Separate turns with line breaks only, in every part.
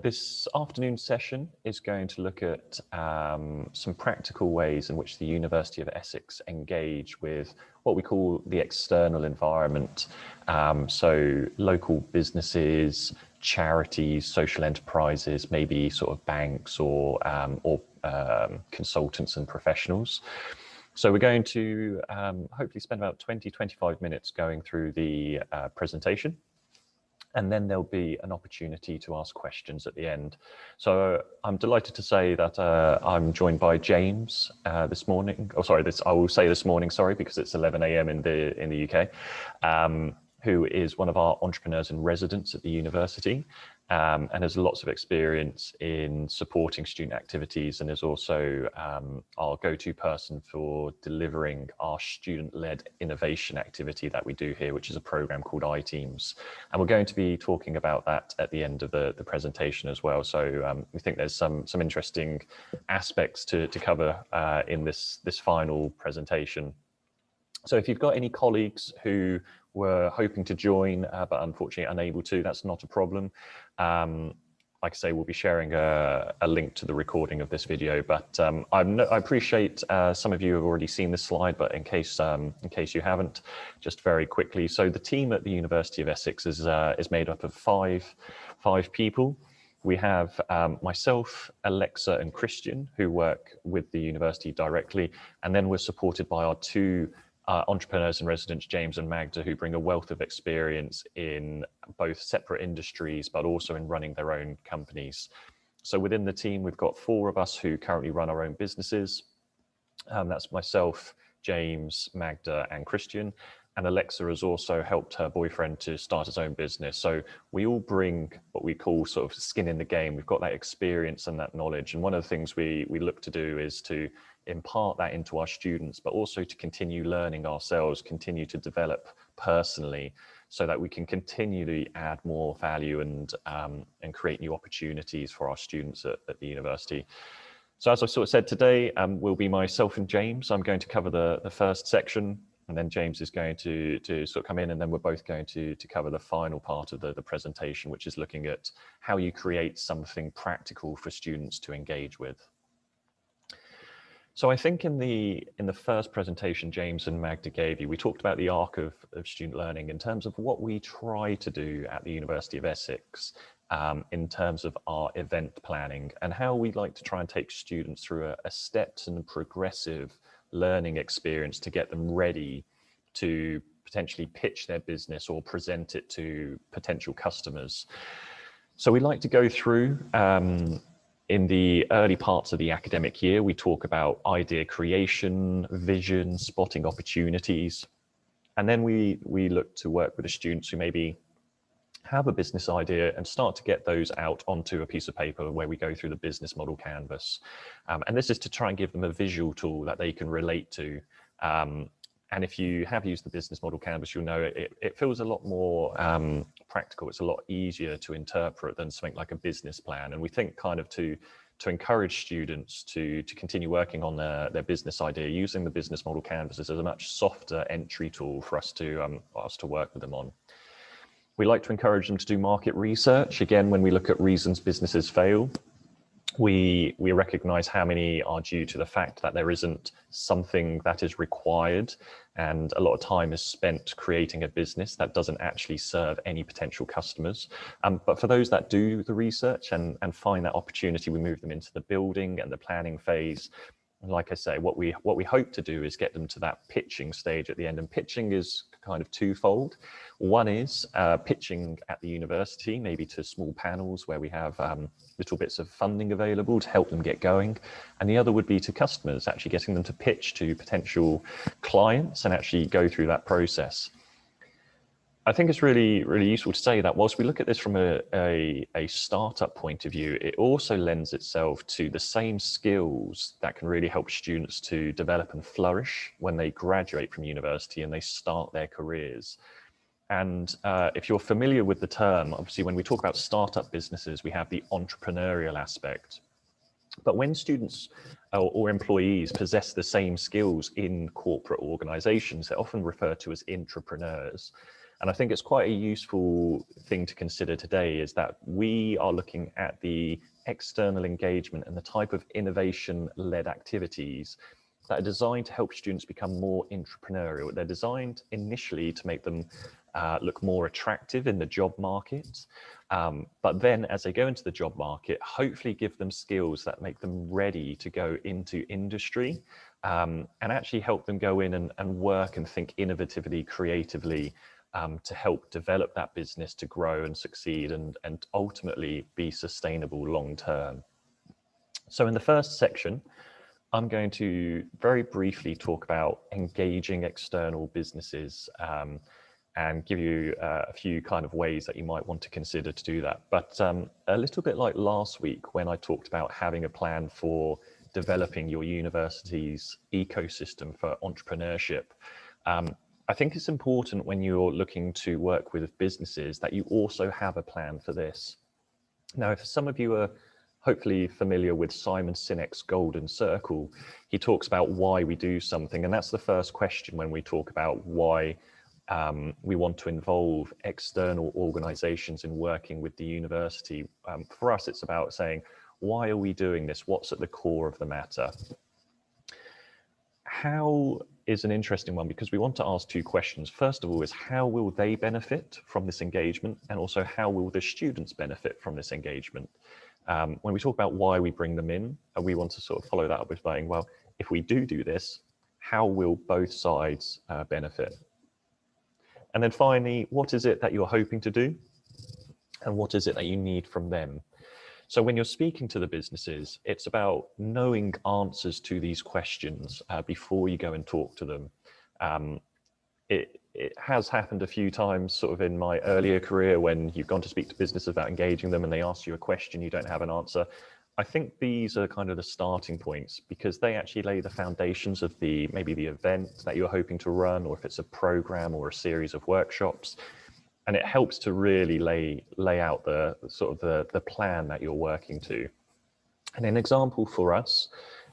This afternoon session is going to look at some practical ways in which the University of Essex engage with what we call the external environment. So local businesses, charities, social enterprises, maybe sort of banks or consultants and professionals. So we're going to hopefully spend about 20-25 minutes going through the presentation. And then there'll be an opportunity to ask questions at the end. So I'm delighted to say that I'm joined by James this morning. Oh, sorry, I will say this morning, sorry, because it's 11 a.m. in the UK, who is one of our entrepreneurs in residence at the university, and has lots of experience in supporting student activities, and is also our go-to person for delivering our student-led innovation activity that we do here, which is a program called iTeams. And we're going to be talking about that at the end of the presentation as well. So we think there's some interesting aspects to cover in this final presentation. So if you've got any colleagues who were hoping to join, but unfortunately unable to, that's not a problem. Like I say, we'll be sharing a link to the recording of this video, but I appreciate some of you have already seen this slide, but in case you haven't, just very quickly. So the team at the University of Essex is made up of five people. We have myself, Alexa and Christian, who work with the university directly, and then we're supported by our two entrepreneurs in residence, James and Magda, who bring a wealth of experience in both separate industries, but also in running their own companies. So within the team, we've got four of us who currently run our own businesses. That's myself, James, Magda, and Christian. And Alexa has also helped her boyfriend to start his own business. So we all bring what we call sort of skin in the game. We've got that experience and that knowledge. And one of the things we look to do is to impart that into our students, but also to continue learning ourselves, continue to develop personally, so that we can continually add more value and create new opportunities for our students at the university. So as I sort of said, today will be myself and James. I'm going to cover the first section, and then James is going to sort of come in, and then we're both going to cover the final part of the presentation, which is looking at how you create something practical for students to engage with. So I think in the first presentation James and Magda gave you, we talked about the arc of student learning in terms of what we try to do at the University of Essex in terms of our event planning, and how we like to try and take students through a stepped and progressive learning experience to get them ready to potentially pitch their business or present it to potential customers. So we like to go through in the early parts of the academic year, we talk about idea creation, vision, spotting opportunities. And then we look to work with the students who maybe have a business idea and start to get those out onto a piece of paper where we go through the business model canvas. And this is to try and give them a visual tool that they can relate to. And if you have used the business model canvas, you'll know it feels a lot more practical. It's a lot easier to interpret than something like a business plan. And we think kind of to encourage students to continue working on their business idea, using the business model canvas as a much softer entry tool for us to work with them on. We like to encourage them to do market research. Again, when we look at reasons businesses fail, we recognize how many are due to the fact that there isn't something that is required, and a lot of time is spent creating a business that doesn't actually serve any potential customers. But for those that do the research and find that opportunity, we move them into the building and the planning phase. And like I say, what we hope to do is get them to that pitching stage at the end. And pitching is kind of twofold. One is pitching at the university, maybe to small panels where we have little bits of funding available to help them get going. And the other would be to customers, actually getting them to pitch to potential clients and actually go through that process. I think it's really useful to say that whilst we look at this from a startup point of view, it also lends itself to the same skills that can really help students to develop and flourish when they graduate from university and they start their careers. And if you're familiar with the term, obviously when we talk about startup businesses, we have the entrepreneurial aspect. But when students or employees possess the same skills in corporate organizations, they're often referred to as intrapreneurs. And I think it's quite a useful thing to consider today is that we are looking at the external engagement and the type of innovation-led activities that are designed to help students become more entrepreneurial. They're designed initially to make them look more attractive in the job market. But then as they go into the job market, hopefully give them skills that make them ready to go into industry and actually help them go in and work and think innovatively, creatively to help develop that business to grow and succeed and ultimately be sustainable long term. So in the first section, I'm going to very briefly talk about engaging external businesses and give you a few kind of ways that you might want to consider to do that. But a little bit like last week when I talked about having a plan for developing your university's ecosystem for entrepreneurship, I think it's important when you're looking to work with businesses that you also have a plan for this. Now, if some of you are hopefully familiar with Simon Sinek's Golden Circle, he talks about why we do something. And that's the first question when we talk about why we want to involve external organizations in working with the university. For us, it's about saying, why are we doing this? What's at the core of the matter? How is an interesting one because we want to ask two questions. First of all is how will they benefit from this engagement? And also how will the students benefit from this engagement? When we talk about why we bring them in, we want to sort of follow that up with saying, well, if we do this, how will both sides benefit? And then finally, what is it that you're hoping to do? And what is it that you need from them? So when you're speaking to the businesses, it's about knowing answers to these questions before you go and talk to them. It has happened a few times sort of in my earlier career when you've gone to speak to businesses about engaging them and they ask you a question, you don't have an answer. I think these are kind of the starting points because they actually lay the foundations of maybe the event that you're hoping to run, or if it's a program or a series of workshops. And it helps to really lay out the sort of the plan that you're working to. And an example for us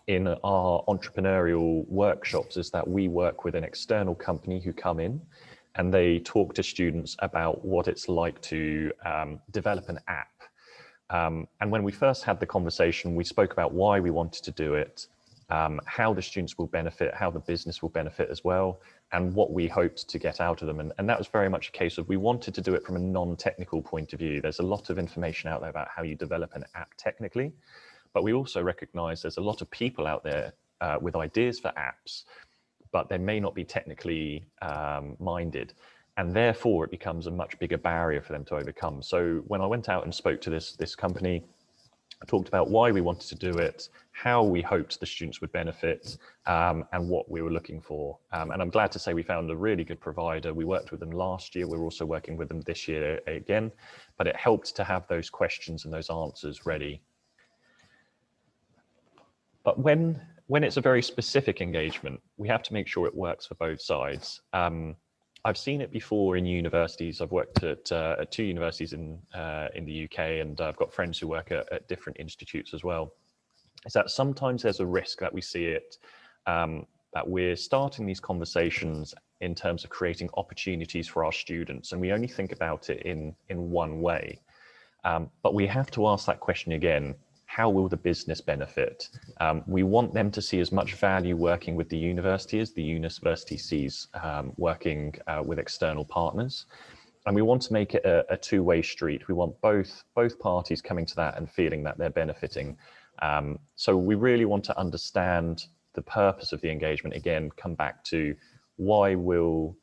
in our entrepreneurial workshops is that we work with an external company who come in and they talk to students about what it's like to develop an app. And when we first had the conversation, we spoke about why we wanted to do it, how the students will benefit, how the business will benefit as well, and what we hoped to get out of them. And that was very much a case of we wanted to do it from a non-technical point of view. There's a lot of information out there about how you develop an app technically, but we also recognize there's a lot of people out there with ideas for apps, but they may not be technically minded. And therefore it becomes a much bigger barrier for them to overcome. So when I went out and spoke to this company, I talked about why we wanted to do it, how we hoped the students would benefit, and what we were looking for. And I'm glad to say we found a really good provider. We worked with them last year. We're also working with them this year again, but it helped to have those questions and those answers ready. But when it's a very specific engagement, we have to make sure it works for both sides. I've seen it before in universities. I've worked at 2 universities in the UK, and I've got friends who work at different institutes as well. Is that sometimes there's a risk that we see it, that we're starting these conversations in terms of creating opportunities for our students, and we only think about it in one way. But we have to ask that question again. How will the business benefit? We want them to see as much value working with the university as the university sees working with external partners. And we want to make it a two-way street. We want both parties coming to that and feeling that they're benefiting. So we really want to understand the purpose of the engagement. Again, come back to why do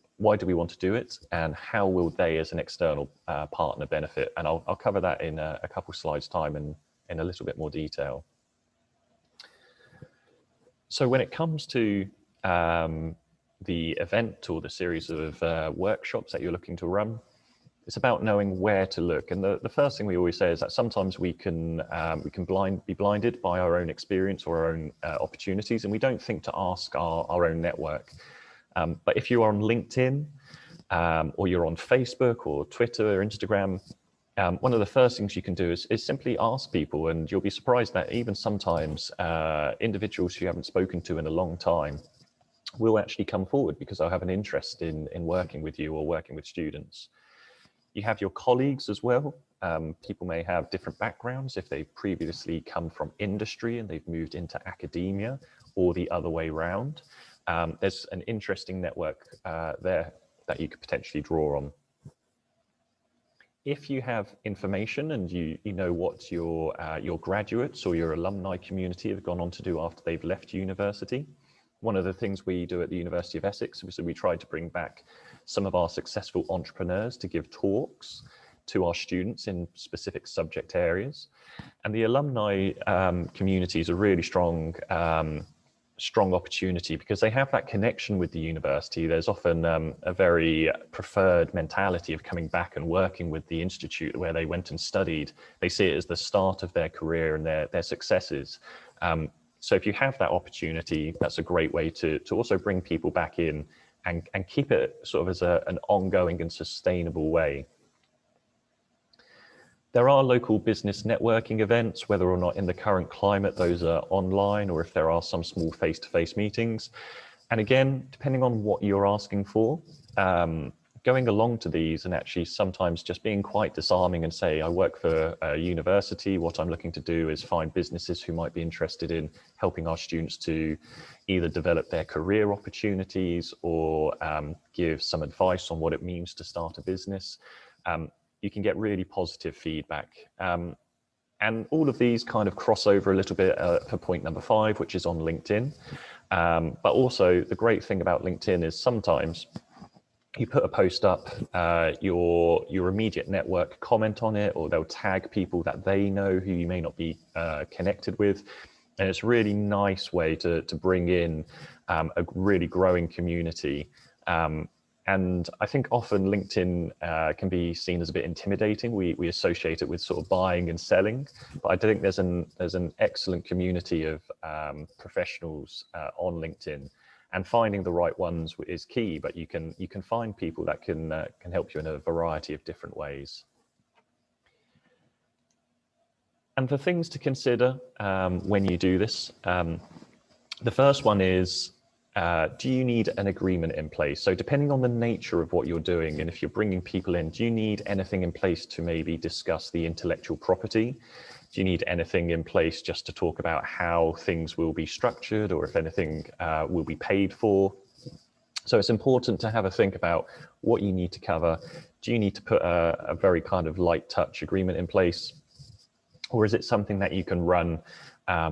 we want to do it, and how will they as an external partner benefit? And I'll cover that in a couple slides time and in a little bit more detail. So when it comes to the event or the series of workshops that you're looking to run, it's about knowing where to look. And the first thing we always say is that sometimes we can be blinded by our own experience or our own opportunities, and we don't think to ask our own network. But if you are on LinkedIn or you're on Facebook or Twitter or Instagram, one of the first things you can do is simply ask people, and you'll be surprised that even sometimes individuals you haven't spoken to in a long time will actually come forward because they'll have an interest in working with you or working with students. You have your colleagues as well. People may have different backgrounds if they've previously come from industry and they've moved into academia, or the other way around. There's an interesting network there that you could potentially draw on. If you have information and you know what your graduates or your alumni community have gone on to do after they've left university, one of the things we do at the University of Essex is we try to bring back some of our successful entrepreneurs to give talks to our students in specific subject areas. And the alumni community is a really strong opportunity because they have that connection with the university. There's often a very preferred mentality of coming back and working with the institute where they went and studied. They see it as the start of their career and their successes. So if you have that opportunity, that's a great way to also bring people back in and keep it sort of as an ongoing and sustainable way. There are local business networking events, whether or not in the current climate those are online or if there are some small face-to-face meetings. And again, depending on what you're asking for, going along to these and actually sometimes just being quite disarming and say, I work for a university, what I'm looking to do is find businesses who might be interested in helping our students to either develop their career opportunities or give some advice on what it means to start a business. You can get really positive feedback. And all of these kind of cross over a little bit for point number 5, which is on LinkedIn. But also the great thing about LinkedIn is sometimes you put a post up, your immediate network comment on it, or they'll tag people that they know who you may not be connected with. And it's a really nice way to bring in a really growing community. And I think often LinkedIn can be seen as a bit intimidating. We associate it with sort of buying and selling, but I think there's an excellent community of professionals on LinkedIn, and finding the right ones is key. But you can find people that can help you in a variety of different ways. And the things to consider when you do this, the first one is, do you need an agreement in place? So depending on the nature of what you're doing, and if you're bringing people in, do you need anything in place to maybe discuss the intellectual property? Do you need anything in place just to talk about how things will be structured, or if anything will be paid for? So it's important to have a think about what you need to cover. Do you need to put a very kind of light touch agreement in place? Or is it something that you can run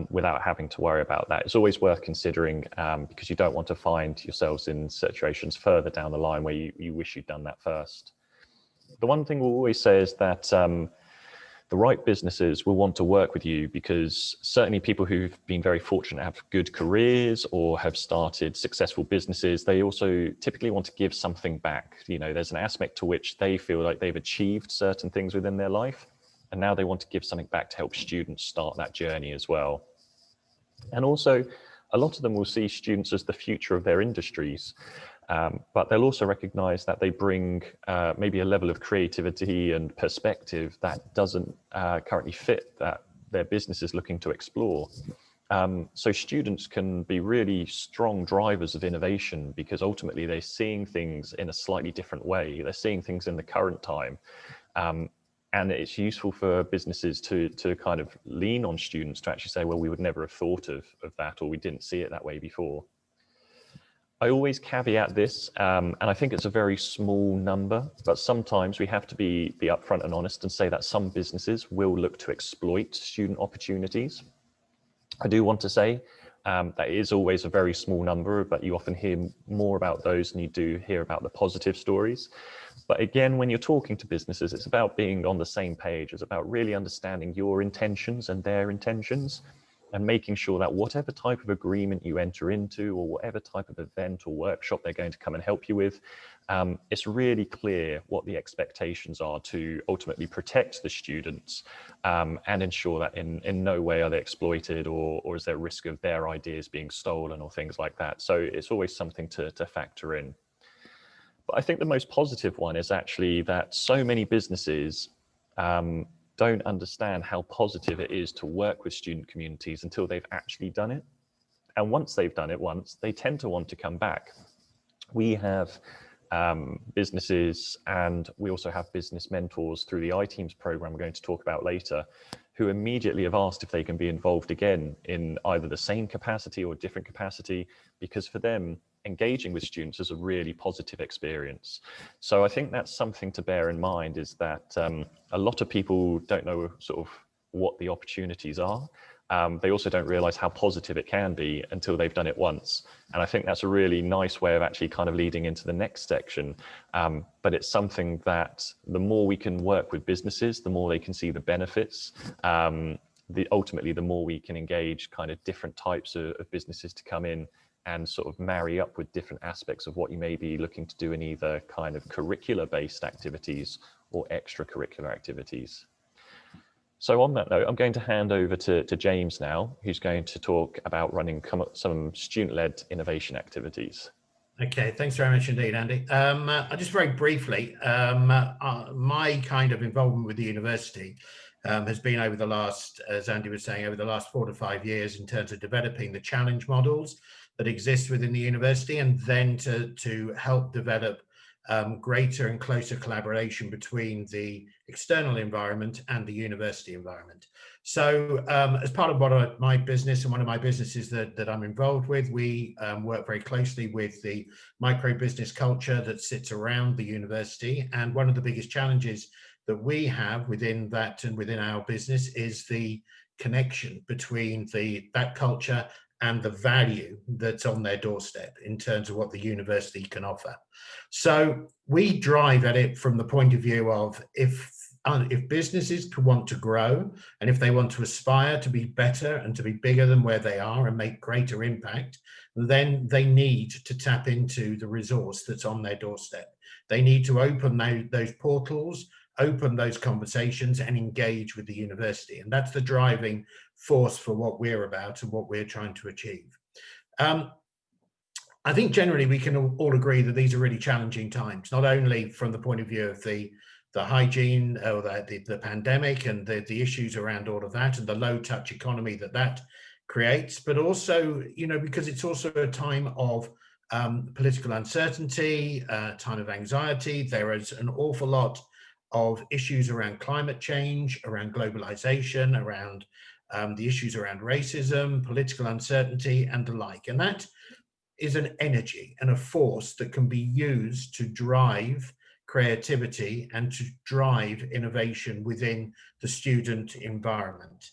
without having to worry about that? It's always worth considering because you don't want to find yourselves in situations further down the line where you wish you'd done that first. The one thing we'll always say is that the right businesses will want to work with you, because certainly people who've been very fortunate to have good careers or have started successful businesses, they also typically want to give something back. You know, there's an aspect to which they feel like they've achieved certain things within their life, and now they want to give something back to help students start that journey as well. And also, a lot of them will see students as the future of their industries, but they'll also recognize that they bring maybe a level of creativity and perspective that doesn't currently fit that their business is looking to explore. So students can be really strong drivers of innovation, because ultimately they're seeing things in a slightly different way. They're seeing things in the current time. And it's useful for businesses to kind of lean on students to actually say, well, we would never have thought of that, or we didn't see it that way before. I always caveat this, and I think it's a very small number, but sometimes we have to be upfront and honest and say that some businesses will look to exploit student opportunities. I do want to say that is always a very small number, but you often hear more about those than you do hear about the positive stories. But again, when you're talking to businesses, it's about being on the same page. It's about really understanding your intentions and their intentions, and making sure that whatever type of agreement you enter into, or whatever type of event or workshop they're going to come and help you with, it's really clear what the expectations are to ultimately protect the students and ensure that in no way are they exploited, or is there risk of their ideas being stolen or things like that. So it's always something to factor in. But I think the most positive one is actually that so many businesses don't understand how positive it is to work with student communities until they've actually done it. And once they've done it once, they tend to want to come back. We have businesses, and we also have business mentors through the iTeams program we're going to talk about later, who immediately have asked if they can be involved again in either the same capacity or different capacity, because for them, engaging with students is a really positive experience. So I think that's something to bear in mind, is that a lot of people don't know sort of what the opportunities are. They also don't realize how positive it can be until they've done it once. And I think that's a really nice way of actually kind of leading into the next section. But it's something that the more we can work with businesses, the more they can see the benefits. Ultimately, the more we can engage kind of different types of businesses to come in and sort of marry up with different aspects of what you may be looking to do in either kind of curricular-based activities or extracurricular activities. So on that note, I'm going to hand over to James now, who's going to talk about running some student-led innovation activities.
Okay, thanks very much indeed, Andy. Just very briefly, my kind of involvement with the university has been over the last, as Andy was saying, over the last 4 to 5 years in terms of developing the challenge models that exist within the university, and then to help develop greater and closer collaboration between the external environment and the university environment. So as part of my business and one of my businesses that I'm involved with, we work very closely with the micro business culture that sits around the university. And one of the biggest challenges that we have within that and within our business is the connection between that culture and the value that's on their doorstep in terms of what the university can offer. So we drive at it from the point of view of if businesses want to grow, and if they want to aspire to be better and to be bigger than where they are and make greater impact, then they need to tap into the resource that's on their doorstep. They need to open those portals, open those conversations, and engage with the university. And that's the driving force for what we're about and what we're trying to achieve. I think generally we can all agree that these are really challenging times, not only from the point of view of the hygiene or the pandemic and the issues around all of that and the low touch economy that creates, but also, because it's also a time of political uncertainty, time of anxiety. There is an awful lot of issues around climate change, around globalization, around the issues around racism, political uncertainty, and the like. And that is an energy and a force that can be used to drive creativity and to drive innovation within the student environment.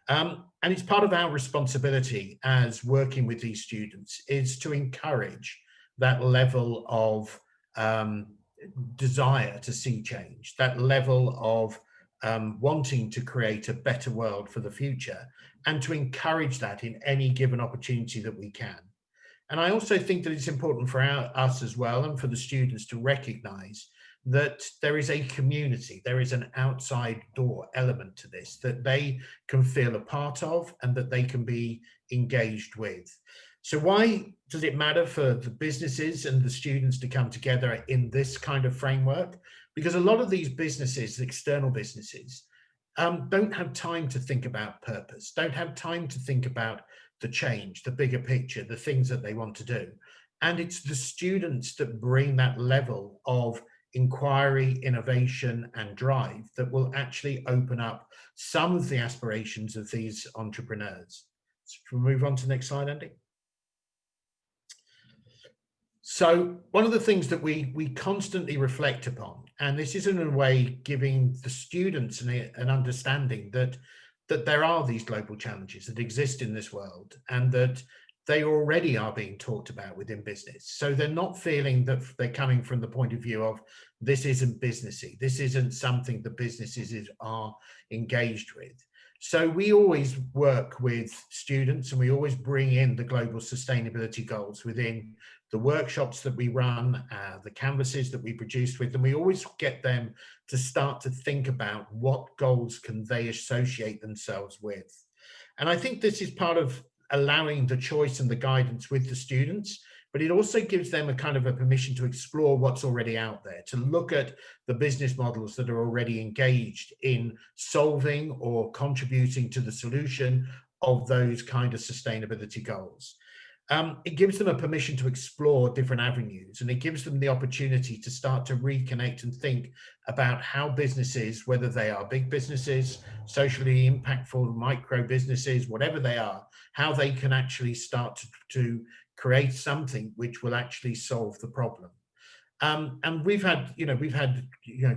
And it's part of our responsibility as working with these students is to encourage that level of desire to see change, that level of wanting to create a better world for the future, and to encourage that in any given opportunity that we can. And I also think that it's important for us as well, and for the students to recognize that there is a community, there is an outside door element to this that they can feel a part of and that they can be engaged with. So why does it matter for the businesses and the students to come together in this kind of framework? Because a lot of these businesses, external businesses, don't have time to think about purpose, don't have time to think about the change, the bigger picture, the things that they want to do. And it's the students that bring that level of inquiry, innovation, and drive that will actually open up some of the aspirations of these entrepreneurs. So we'll move on to the next slide, Andy. So one of the things that we constantly reflect upon, and this is in a way giving the students an understanding that there are these global challenges that exist in this world, and that they already are being talked about within business. So they're not feeling that they're coming from the point of view of this isn't businessy, this isn't something that businesses are engaged with. So we always work with students, and we always bring in the global sustainability goals within the workshops that we run, the canvases that we produce with them. We always get them to start to think about what goals can they associate themselves with. And I think this is part of allowing the choice and the guidance with the students, but it also gives them a kind of a permission to explore what's already out there, to look at the business models that are already engaged in solving or contributing to the solution of those kind of sustainability goals. It gives them a permission to explore different avenues, and it gives them the opportunity to start to reconnect and think about how businesses, whether they are big businesses, socially impactful micro businesses, whatever they are, how they can actually start to create something which will actually solve the problem. And we've had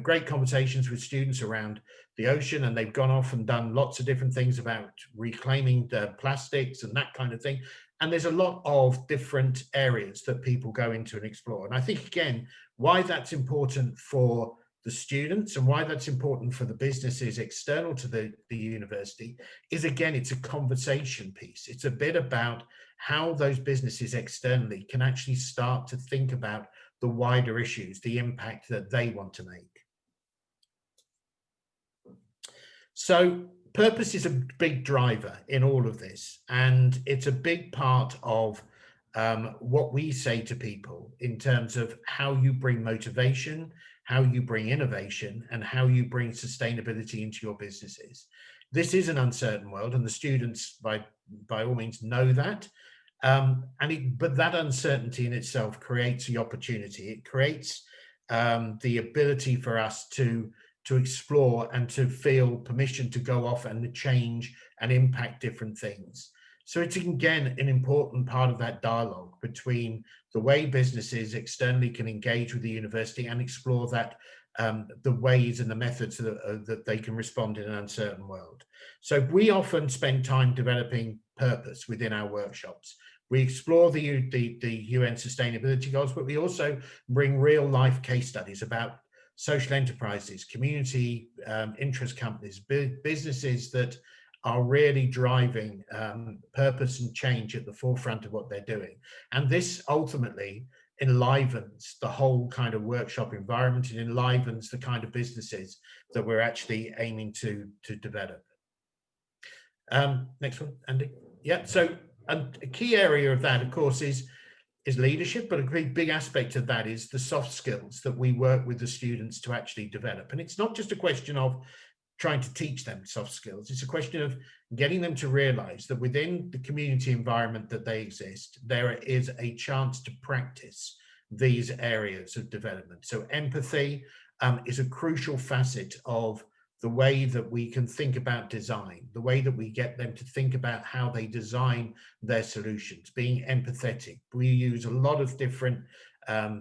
great conversations with students around the ocean, and they've gone off and done lots of different things about reclaiming the plastics and that kind of thing. And there's a lot of different areas that people go into and explore. And I think, again, why that's important for the students and why that's important for the businesses external to the university is, again, it's a conversation piece. It's a bit about how those businesses externally can actually start to think about the wider issues, the impact that they want to make. So purpose is a big driver in all of this, and it's a big part of what we say to people in terms of how you bring motivation, how you bring innovation, and how you bring sustainability into your businesses. This is an uncertain world, and the students, by all means, know that. But that uncertainty in itself creates the opportunity. It creates the ability for us to explore and to feel permission to go off and change and impact different things. So it's, again, an important part of that dialogue between the way businesses externally can engage with the university and explore that the ways and the methods that they can respond in an uncertain world. So we often spend time developing purpose within our workshops. We explore the UN sustainability goals, but we also bring real life case studies about social enterprises, community interest companies, businesses that are really driving purpose and change at the forefront of what they're doing. And this ultimately enlivens the whole kind of workshop environment. It enlivens the kind of businesses that we're actually aiming to develop. Next one, Andy. Yeah, so a key area of that, of course, is leadership, but a very big aspect of that is the soft skills that we work with the students to actually develop. And it's not just a question of trying to teach them soft skills. It's a question of getting them to realize that within the community environment that they exist, there is a chance to practice these areas of development. So empathy is a crucial facet of the way that we can think about design, the way that we get them to think about how they design their solutions, being empathetic. We use a lot of different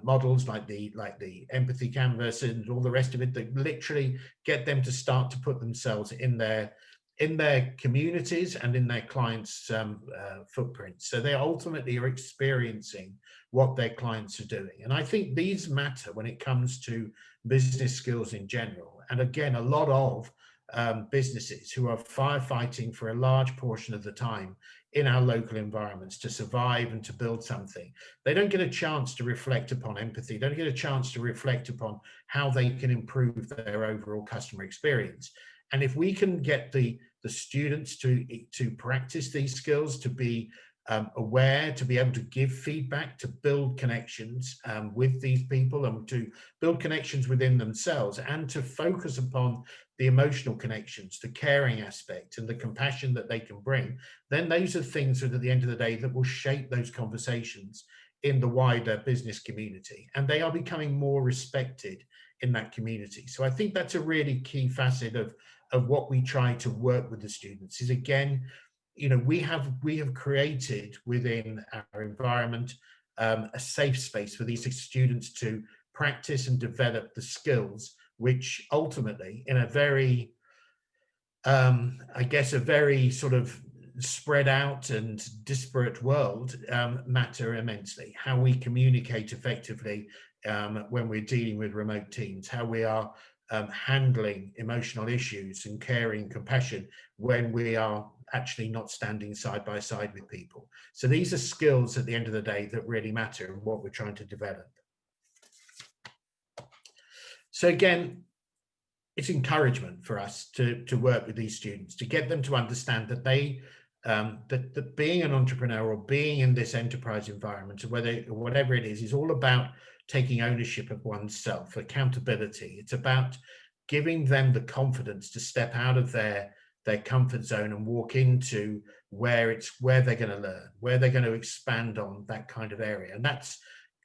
models like the empathy canvas and all the rest of it that literally get them to start to put themselves in their communities and in their clients' footprints. So they ultimately are experiencing what their clients are doing. And I think these matter when it comes to business skills in general. And again, a lot of businesses who are firefighting for a large portion of the time in our local environments to survive and to build something, they don't get a chance to reflect upon empathy. They don't get a chance to reflect upon how they can improve their overall customer experience. And if we can get the students to practice these skills, to be aware, to be able to give feedback, to build connections with these people and to build connections within themselves, and to focus upon the emotional connections, the caring aspect and the compassion that they can bring, then those are things that at the end of the day that will shape those conversations in the wider business community, and they are becoming more respected in that community. So I think that's a really key facet of what we try to work with the students is, again, we have created within our environment a safe space for these students to practice and develop the skills which ultimately, in a very a very sort of spread out and disparate world, matter immensely. How we communicate effectively when we're dealing with remote teams, how we are handling emotional issues and caring, compassion when we are actually not standing side by side with people. So these are skills at the end of the day that really matter and what we're trying to develop. So again, it's encouragement for us to work with these students, to get them to understand that they that being an entrepreneur or being in this enterprise environment, or whatever it is all about taking ownership of oneself, accountability. It's about giving them the confidence to step out of their comfort zone and walk into where they're going to learn, where they're going to expand on that kind of area. And that's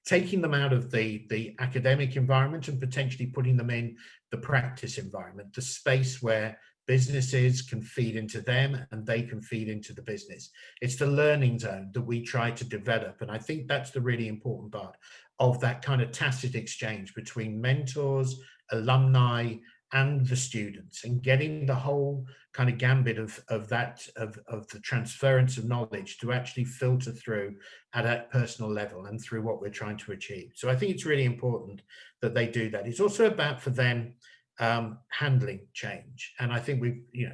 taking them out of the academic environment and potentially putting them in the practice environment, the space where businesses can feed into them and they can feed into the business. It's the learning zone that we try to develop. And I think that's the really important part of that kind of tacit exchange between mentors, alumni, and the students, and getting the whole kind of gambit of the transference of knowledge to actually filter through at a personal level and through what we're trying to achieve. So I think it's really important that they do that. It's also about, for them, handling change. And I think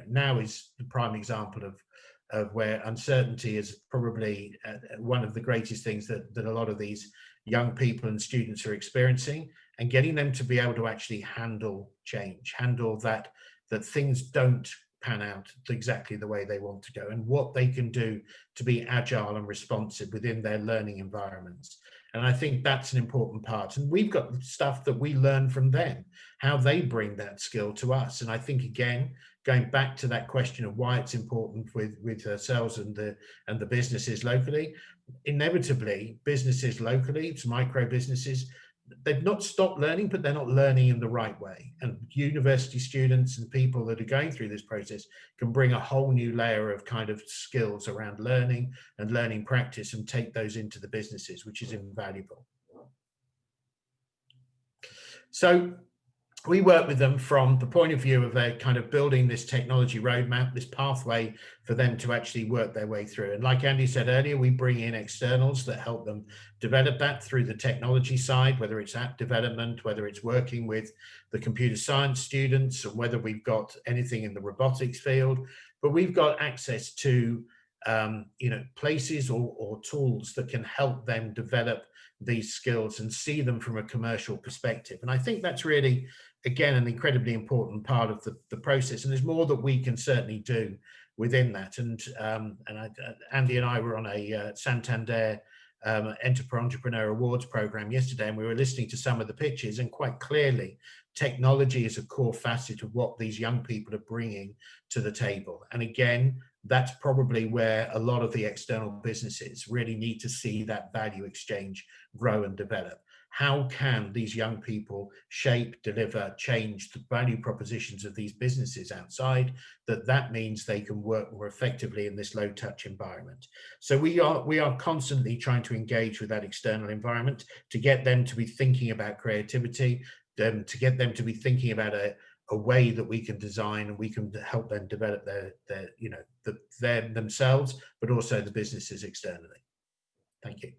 now is the prime example of where uncertainty is probably one of the greatest things that a lot of these young people and students are experiencing, and getting them to be able to actually handle change, handle that things don't pan out exactly the way they want to go, and what they can do to be agile and responsive within their learning environments. And I think that's an important part. And we've got stuff that we learn from them, how they bring that skill to us. And I think, again, going back to that question of why it's important with ourselves and the businesses locally, inevitably businesses locally, it's micro businesses, they've not stopped learning, but they're not learning in the right way. And university students and people that are going through this process can bring a whole new layer of kind of skills around learning and learning practice and take those into the businesses, which is invaluable. So we work with them from the point of view of their kind of building this technology roadmap, this pathway for them to actually work their way through. And like Andy said earlier, we bring in externals that help them develop that through the technology side, whether it's app development, whether it's working with the computer science students, or whether we've got anything in the robotics field. But we've got access to places or tools that can help them develop these skills and see them from a commercial perspective. And I think that's really, again, an incredibly important part of the process. And there's more that we can certainly do within that. And Andy and I were on a Santander Entrepreneur Awards program yesterday, and we were listening to some of the pitches, and quite clearly technology is a core facet of what these young people are bringing to the table. And again, that's probably where a lot of the external businesses really need to see that value exchange grow and develop. How can these young people shape, deliver, change the value propositions of these businesses outside? That means they can work more effectively in this low touch environment. So we are constantly trying to engage with that external environment to get them to be thinking about creativity, to get them to be thinking about a way that we can design and we can help them develop their themselves, but also the businesses externally. Thank you.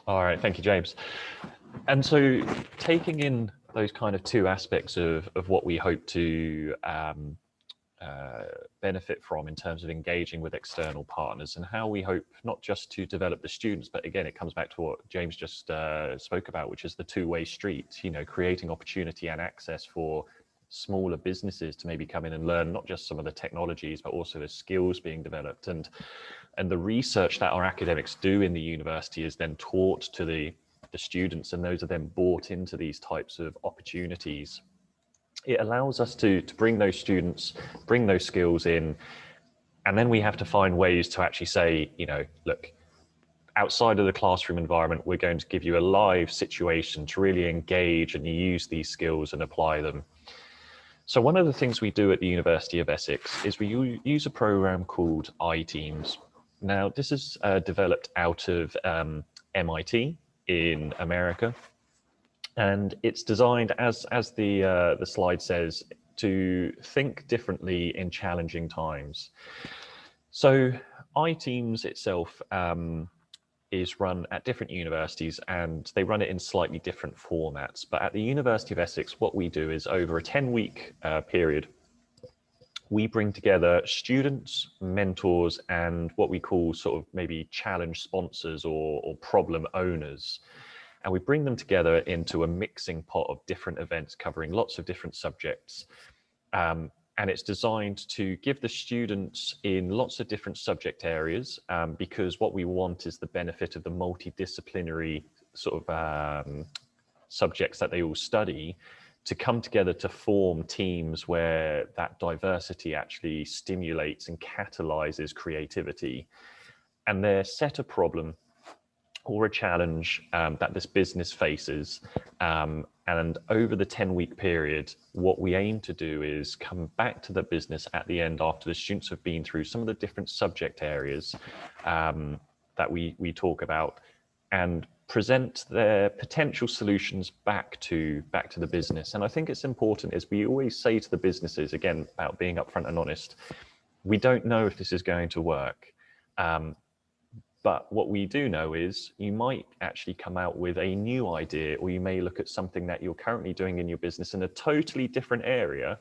All right, thank you, James. And so taking in those kind of two aspects of what we hope to benefit from in terms of engaging with external partners, and how we hope not just to develop the students, but again, it comes back to what James just spoke about, which is the two-way street, creating opportunity and access for smaller businesses to maybe come in and learn not just some of the technologies, but also the skills being developed. And the research that our academics do in the university is then taught to the students, and those are then brought into these types of opportunities. It allows us to bring those students, bring those skills in, and then we have to find ways to actually say, look, outside of the classroom environment, we're going to give you a live situation to really engage and use these skills and apply them. So one of the things we do at the University of Essex is we use a program called iTeams. Now, this is developed out of MIT in America. And it's designed, as the slide says, to think differently in challenging times. So iTeams itself is run at different universities, and they run it in slightly different formats. But at the University of Essex, what we do is over a 10-week period, we bring together students, mentors, and what we call sort of maybe challenge sponsors or problem owners. And we bring them together into a mixing pot of different events covering lots of different subjects. And it's designed to give the students in lots of different subject areas, because what we want is the benefit of the multidisciplinary sort of subjects that they all study, to come together to form teams where that diversity actually stimulates and catalyzes creativity. And they're set a problem or a challenge that this business faces. And over the 10-week period, what we aim to do is come back to the business at the end after the students have been through some of the different subject areas that we talk about, and present their potential solutions back to the business. And I think it's important, as we always say to the businesses, again, about being upfront and honest, we don't know if this is going to work. But what we do know is you might actually come out with a new idea, or you may look at something that you're currently doing in your business in a totally different area,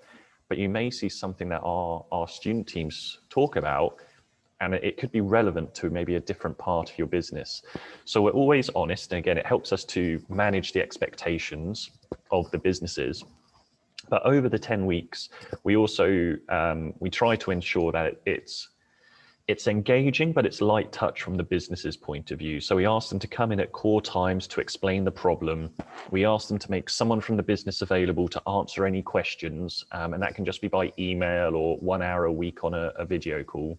but you may see something that our student teams talk about, and it could be relevant to maybe a different part of your business. So we're always honest, and again, it helps us to manage the expectations of the businesses. But over the 10 weeks, we also, we try to ensure that it's engaging, but it's light touch from the business's point of view. So we ask them to come in at core times to explain the problem. We ask them to make someone from the business available to answer any questions. And that can just be by email or 1 hour a week on a video call.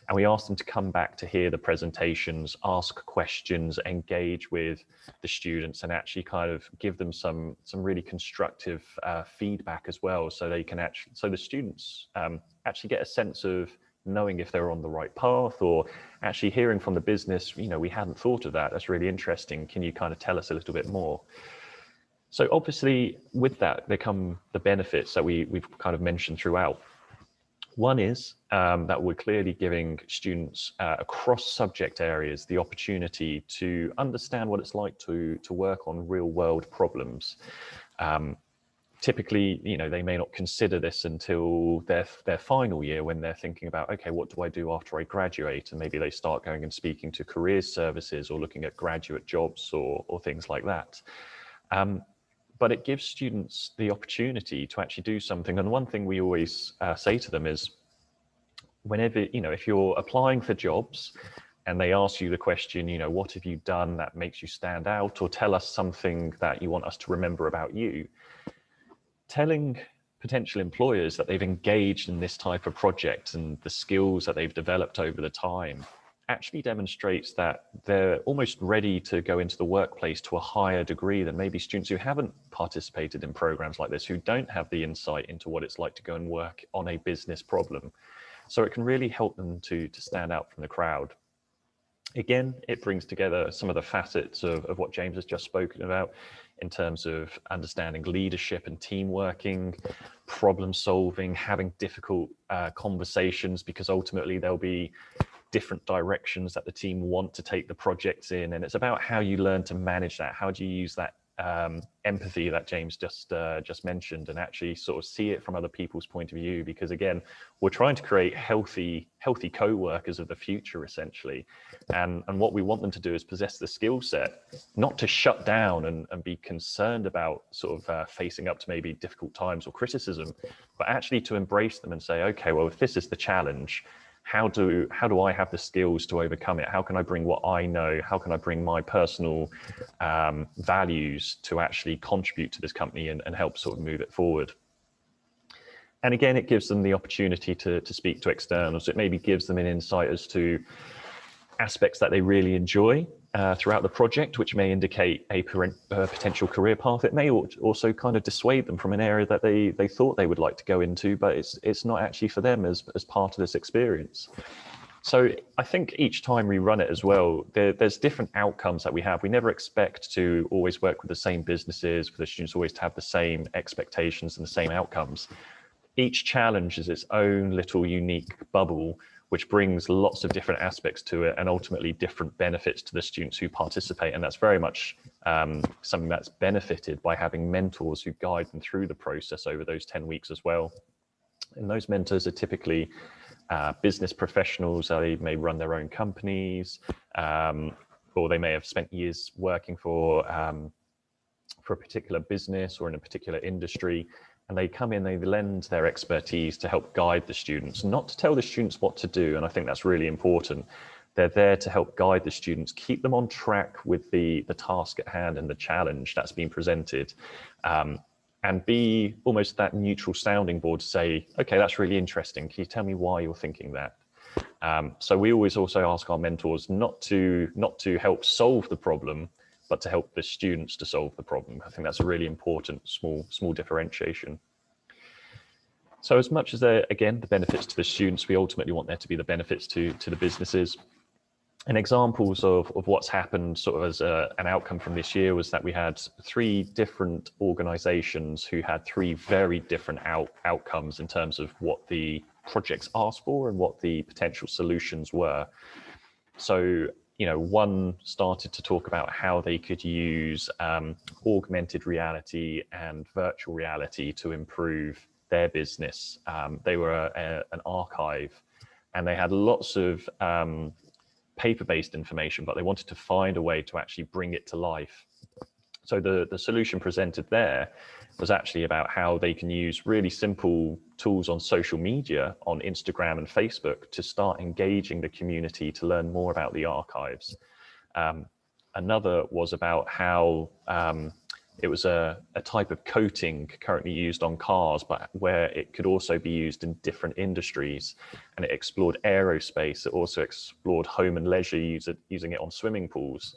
And we ask them to come back to hear the presentations, ask questions, engage with the students, and actually kind of give them some really constructive feedback as well. So they can actually, so the students actually get a sense of knowing if they're on the right path, or actually hearing from the business, you know, we hadn't thought of that. That's really interesting. Can you kind of tell us a little bit more? So obviously with that, there come the benefits that we've kind of mentioned throughout. One is that we're clearly giving students across subject areas the opportunity to understand what it's like to work on real world problems. Typically, you know, they may not consider this until their final year, when they're thinking about, okay, what do I do after I graduate? And maybe they start going and speaking to careers services or looking at graduate jobs or things like that. But it gives students the opportunity to actually do something. And one thing we always say to them is, whenever, you know, if you're applying for jobs and they ask you the question, you know, what have you done that makes you stand out, or tell us something that you want us to remember about you, telling potential employers that they've engaged in this type of project and the skills that they've developed over the time actually demonstrates that they're almost ready to go into the workplace to a higher degree than maybe students who haven't participated in programs like this, who don't have the insight into what it's like to go and work on a business problem. So it can really help them to stand out from the crowd. Again, it brings together some of the facets of what James has just spoken about in terms of understanding leadership and team working, problem solving, having difficult conversations, because ultimately there'll be different directions that the team want to take the projects in. And it's about how you learn to manage that. How do you use that empathy that James just mentioned, and actually sort of see it from other people's point of view? Because again, we're trying to create healthy co-workers of the future, essentially. And what we want them to do is possess the skill set, not to shut down and be concerned about sort of facing up to maybe difficult times or criticism, but actually to embrace them and say, okay, well, if this is the challenge, how do I have the skills to overcome it? How can I bring what I know? How can I bring my personal values to actually contribute to this company and help sort of move it forward? And again, it gives them the opportunity to speak to externals. It maybe gives them an insight as to aspects that they really enjoy throughout the project, which may indicate a potential career path. It may also kind of dissuade them from an area that they thought they would like to go into, but it's not actually for them as part of this experience. So I think each time we run it as well, there's different outcomes that we have. We never expect to always work with the same businesses, for the students always to have the same expectations and the same outcomes. Each challenge is its own little unique bubble, which brings lots of different aspects to it and ultimately different benefits to the students who participate. And that's very much something that's benefited by having mentors who guide them through the process over those 10 weeks as well. And those mentors are typically business professionals. They may run their own companies, or they may have spent years working for a particular business or in a particular industry. And they come in, they lend their expertise to help guide the students, not to tell the students what to do. And I think that's really important. They're there to help guide the students, keep them on track with the task at hand and the challenge that's been presented. And and be almost that neutral sounding board to say, okay, that's really interesting. Can you tell me why you're thinking that? So we always also ask our mentors not to help solve the problem, but to help the students to solve the problem. I think that's a really important small differentiation. So as much as again, the benefits to the students, we ultimately want there to be the benefits to the businesses. And examples of what's happened sort of as an outcome from this year was that we had 3 different organizations who had 3 very different outcomes in terms of what the projects asked for and what the potential solutions were. So, you know, one started to talk about how they could use augmented reality and virtual reality to improve their business. They were an archive, and they had lots of paper-based information, but they wanted to find a way to actually bring it to life. So the solution presented there was actually about how they can use really simple tools on social media, on Instagram and Facebook, to start engaging the community to learn more about the archives. Another was about how it was a type of coating currently used on cars, but where it could also be used in different industries. And it explored aerospace. It also explored home and leisure, using it on swimming pools.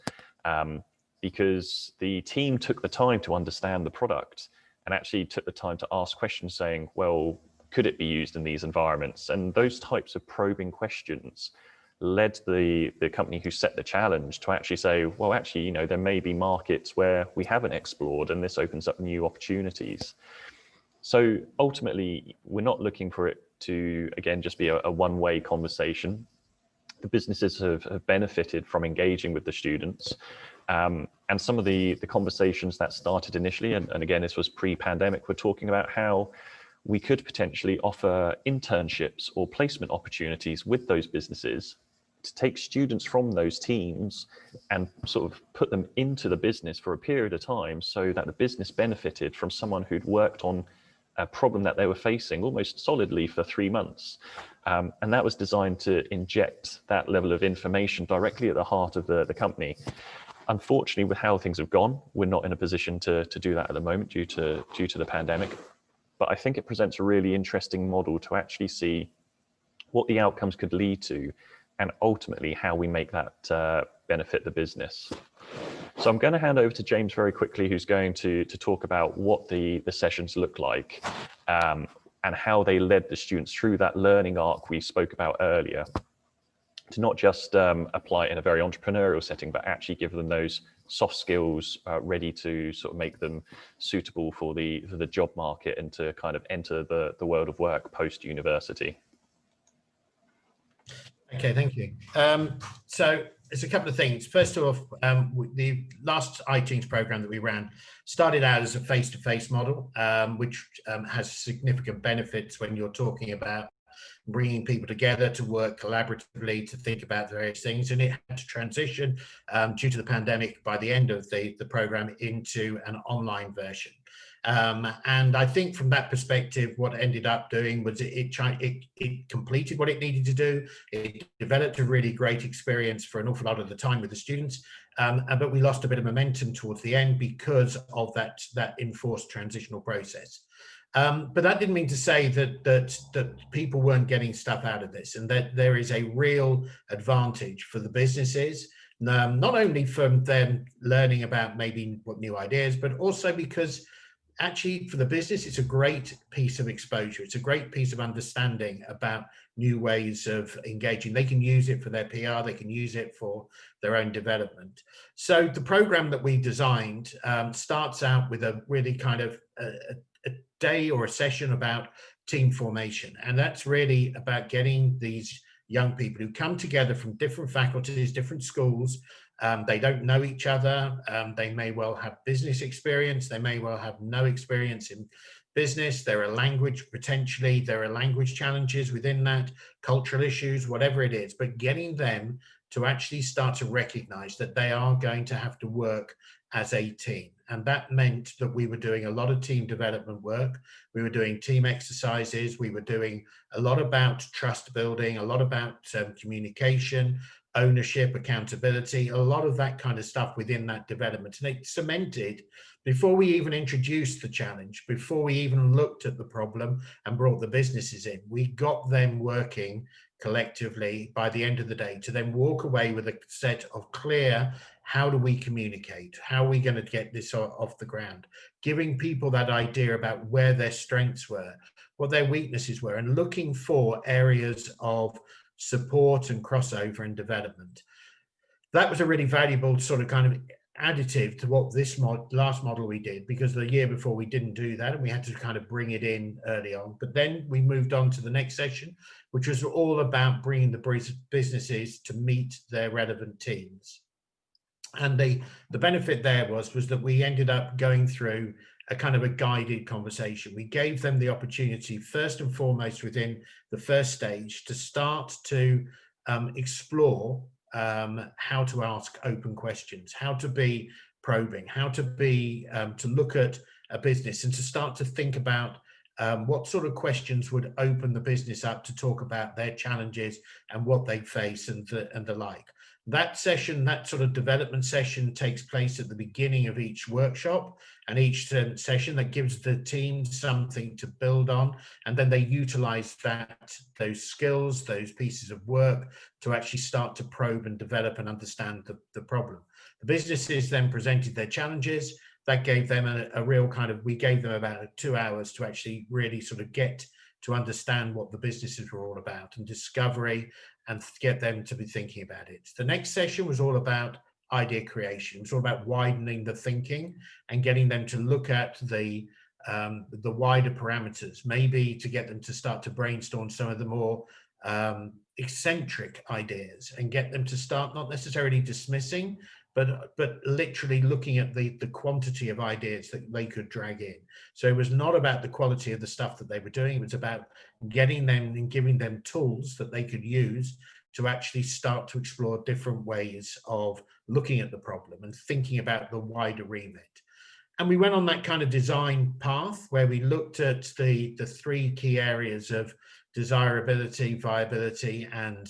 Because the team took the time to understand the product and actually took the time to ask questions saying, well, could it be used in these environments? And those types of probing questions led the company who set the challenge to actually say, well, actually, you know, there may be markets where we haven't explored, and this opens up new opportunities. So ultimately, we're not looking for it to, again, just be a one-way conversation. The businesses have benefited from engaging with the students. And some of the conversations that started initially, and again, this was pre-pandemic, we're talking about how we could potentially offer internships or placement opportunities with those businesses to take students from those teams and sort of put them into the business for a period of time, so that the business benefited from someone who'd worked on a problem that they were facing almost solidly for 3 months. And that was designed to inject that level of information directly at the heart of the company. Unfortunately, with how things have gone, we're not in a position to do that at the moment due to the pandemic. But I think it presents a really interesting model to actually see what the outcomes could lead to, and ultimately how we make that benefit the business. So I'm going to hand over to James very quickly, who's going to talk about what the sessions look like, and how they led the students through that learning arc we spoke about earlier, to not just apply it in a very entrepreneurial setting, but actually give them those soft skills ready to sort of make them suitable for the job market and to kind of enter the world of work post-university.
Okay, thank you. So there's a couple of things. First off, the last iTunes program that we ran started out as a face-to-face model, which has significant benefits when you're talking about bringing people together to work collaboratively to think about various things. And it had to transition due to the pandemic by the end of the program into an online version. And I think from that perspective, what it ended up doing was it completed what it needed to do. It developed a really great experience for an awful lot of the time with the students, but we lost a bit of momentum towards the end because of that enforced transitional process. But that didn't mean to say that people weren't getting stuff out of this, and that there is a real advantage for the businesses, not only from them learning about maybe what new ideas, but also because actually for the business, it's a great piece of exposure. It's a great piece of understanding about new ways of engaging. They can use it for their PR. They can use it for their own development. So the program that we designed starts out with a really kind of a day or a session about team formation. And that's really about getting these young people who come together from different faculties, different schools. They don't know each other. They may well have business experience. They may well have no experience in business. There are language, potentially, there are language challenges within that, cultural issues, whatever it is, but getting them to actually start to recognize that they are going to have to work as a team. And that meant that we were doing a lot of team development work. We were doing team exercises. We were doing a lot about trust building, a lot about communication, ownership, accountability, a lot of that kind of stuff within that development. And it cemented, before we even introduced the challenge, before we even looked at the problem and brought the businesses in, we got them working collectively by the end of the day to then walk away with a set of clear, how do we communicate? How are we going to get this off the ground? Giving people that idea about where their strengths were, what their weaknesses were, and looking for areas of support and crossover and development. That was a really valuable sort of kind of additive to what this last model we did, because the year before we didn't do that and we had to kind of bring it in early on. But then we moved on to the next session, which was all about bringing the businesses to meet their relevant teams. And the benefit there was that we ended up going through a kind of a guided conversation. We gave them the opportunity, first and foremost, within the first stage, to start to explore how to ask open questions, how to be probing, how to be to look at a business and to start to think about what sort of questions would open the business up to talk about their challenges and what they face and the like. That session, that sort of development session, takes place at the beginning of each workshop, and each session that gives the team something to build on, and then they utilize those skills, those pieces of work, to actually start to probe and develop and understand the problem. The businesses then presented their challenges. That gave them a real kind of, we gave them about 2 hours to actually really sort of get to understand what the businesses were all about and discovery, and get them to be thinking about it. The next session was all about idea creation. It was all about widening the thinking and getting them to look at the wider parameters, maybe to get them to start to brainstorm some of the more eccentric ideas and get them to start not necessarily dismissing, but literally looking at the quantity of ideas that they could drag in. So it was not about the quality of the stuff that they were doing. It was about getting them and giving them tools that they could use to actually start to explore different ways of looking at the problem and thinking about the wider remit. And we went on that kind of design path where we looked at the three key areas of desirability, viability, and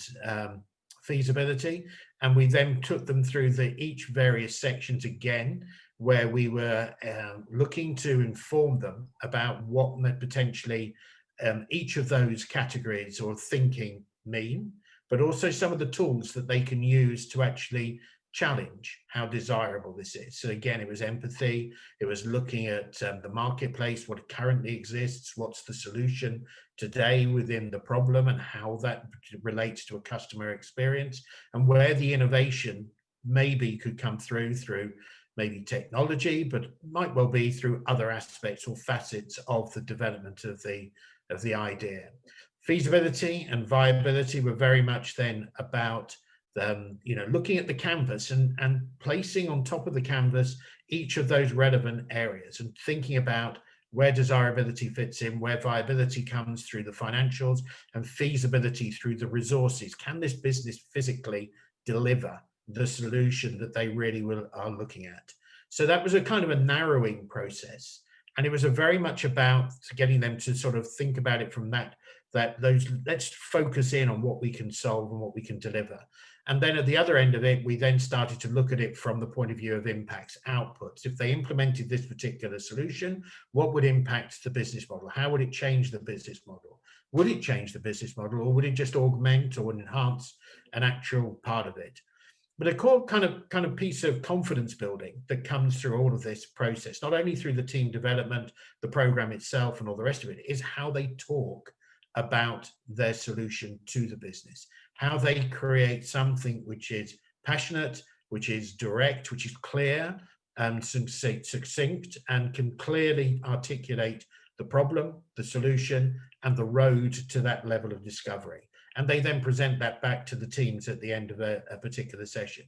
feasibility. And we then took them through each various sections again, where we were looking to inform them about what potentially each of those categories or thinking mean, but also some of the tools that they can use to actually challenge how desirable this is. So again, it was empathy, it was looking at the marketplace, what currently exists, what's the solution today within the problem, and how that relates to a customer experience, and where the innovation maybe could come through maybe technology, but might well be through other aspects or facets of the development of the idea. Feasibility and viability were very much then about looking at the canvas and placing on top of the canvas each of those relevant areas and thinking about where desirability fits in, where viability comes through the financials, and feasibility through the resources. Can this business physically deliver the solution that they really are looking at? So that was a kind of a narrowing process. And it was very much about getting them to sort of think about it from let's focus in on what we can solve and what we can deliver. And then at the other end of it, we then started to look at it from the point of view of impacts, outputs. If they implemented this particular solution, what would impact the business model? How would it change the business model? Would it change the business model, or would it just augment or enhance an actual part of it? But a core kind of piece of confidence building that comes through all of this process, not only through the team development, the program itself, and all the rest of it, is how they talk about their solution to the business, how they create something which is passionate, which is direct, which is clear and succinct, and can clearly articulate the problem, the solution, and the road to that level of discovery. And they then present that back to the teams at the end of a particular session.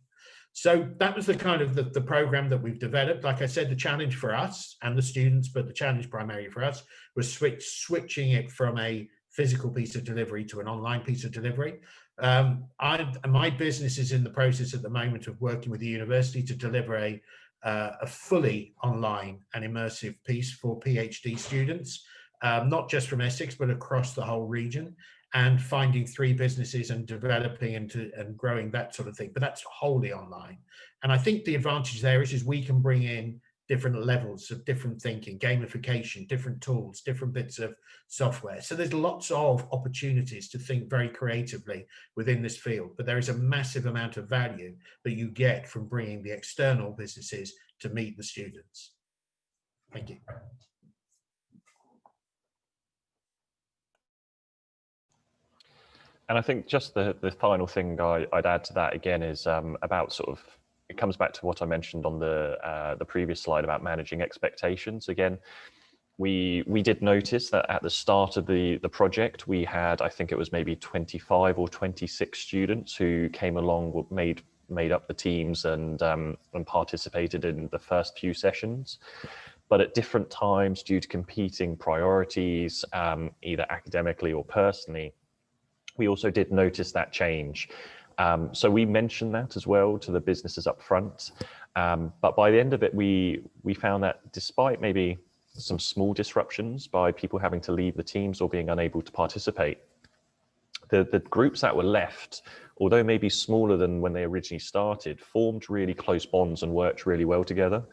So that was the kind of the program that we've developed. Like I said, the challenge for us and the students, but the challenge primarily for us, was switching it from a physical piece of delivery to an online piece of delivery. My business is in the process at the moment of working with the university to deliver a fully online and immersive piece for PhD students, not just from Essex, but across the whole region. and finding 3 businesses and developing and growing that sort of thing. But that's wholly online. And I think the advantage there is we can bring in different levels of different thinking, gamification, different tools, different bits of software. So there's lots of opportunities to think very creatively within this field, but there is a massive amount of value that you get from bringing the external businesses to meet the students. Thank you.
And I think just the final thing I'd add to that again is about sort of, it comes back to what I mentioned on the previous slide about managing expectations. Again, we did notice that at the start of the project, we had, I think it was maybe 25 or 26 students who came along, made up the teams and participated in the first few sessions. But at different times, due to competing priorities, either academically or personally, we also did notice that change. So we mentioned that as well to the businesses up front. But by the end of it, we found that despite maybe some small disruptions by people having to leave the teams or being unable to participate, the groups that were left, although maybe smaller than when they originally started, formed really close bonds and worked really well together.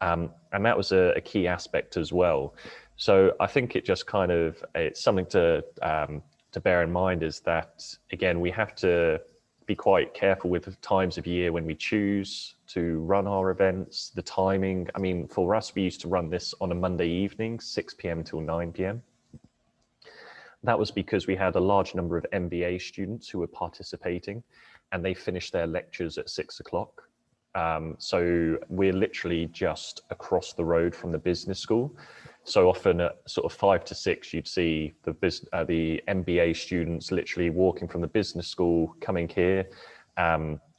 And that was a key aspect as well. So I think it just kind of, it's something to bear in mind, is that, again, we have to be quite careful with the times of year when we choose to run our events, the timing. I mean, for us, we used to run this on a Monday evening, 6 p.m. till 9 p.m. That was because we had a large number of MBA students who were participating, and they finished their lectures at 6 o'clock. So we're literally just across the road from the business school. So often at sort of 5 to 6, you'd see the MBA students literally walking from the business school, coming here,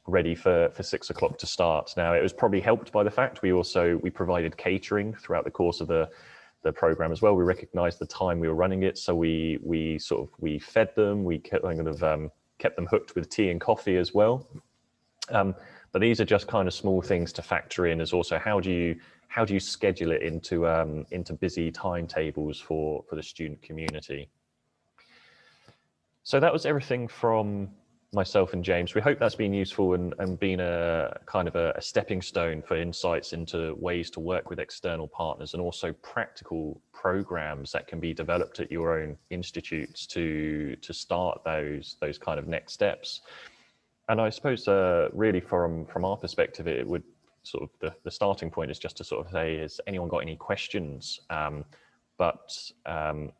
ready for 6 o'clock to start. Now, it was probably helped by the fact we provided catering throughout the course of the program as well. We recognized the time we were running it, so we fed them. We kept them hooked with tea and coffee as well. But these are just kind of small things to factor in, as also how do you schedule it into busy timetables for the student community. So that was everything from myself and James. We hope that's been useful and been a kind of a stepping stone for insights into ways to work with external partners, and also practical programs that can be developed at your own institutes to start those kind of next steps. And I suppose really from our perspective, it would sort of the starting point is just to sort of say, has anyone got any questions? But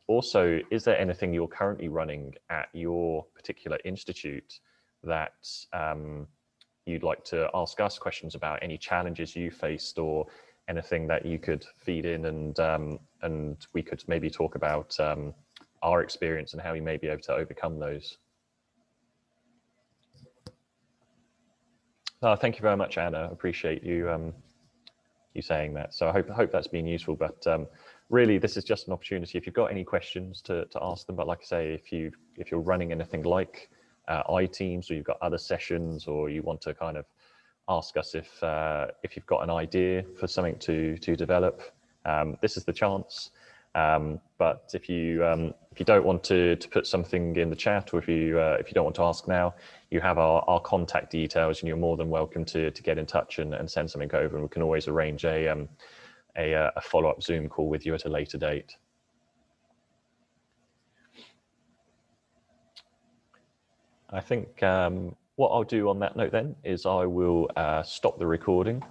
also, is there anything you're currently running at your particular institute that you'd like to ask us questions about? Any challenges you faced, or anything that you could feed in, and we could maybe talk about our experience and how we may be able to overcome those. Thank you very much, Anna. I appreciate you saying that. So I hope that's been useful. But really, this is just an opportunity. If you've got any questions to ask them. But like I say, if you're running anything like iTeams, or you've got other sessions, or you want to kind of ask us if you've got an idea for something to develop, this is the chance. But if you don't want to put something in the chat, or if you don't want to ask now, you have our contact details, and you're more than welcome to get in touch and send something over, and we can always arrange a follow-up Zoom call with you at a later date. I think what I'll do on that note then is I will stop the recording.